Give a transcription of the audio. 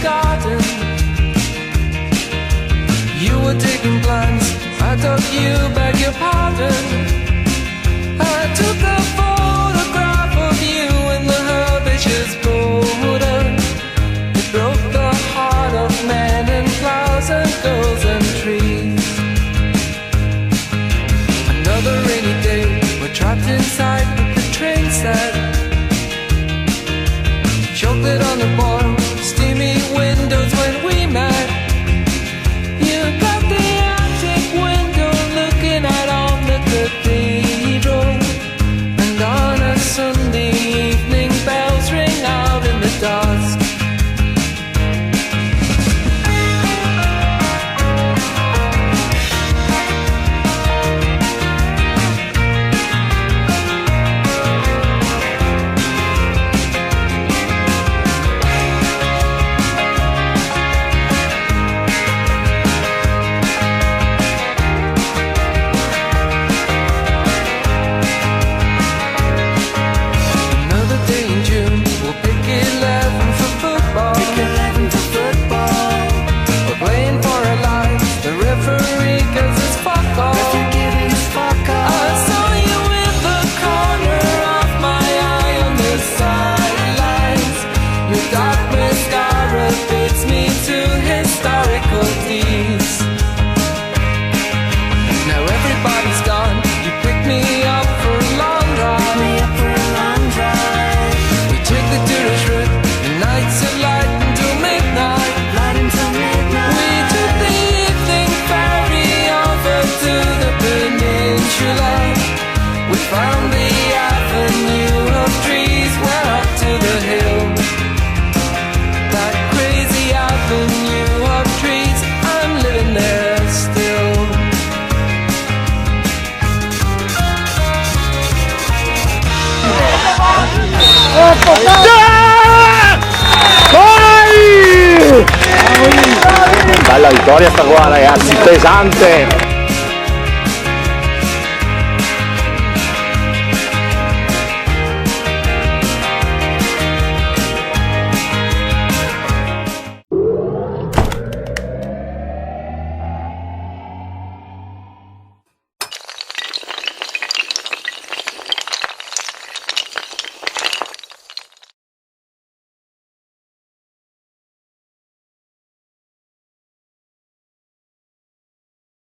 garden. You were digging plants, I thought you beg your pardon. I took a photograph of you in the herbaceous border. It broke the heart of men and flowers and girls and trees. Another rainy day, we're trapped inside with the train set. Chocolate on the boil, steamy windows when we met. You got the attic window looking out on the cathedral. And on a Sunday evening, bells ring out in the dusk. Bella vittoria sta qua ragazzi, pesante!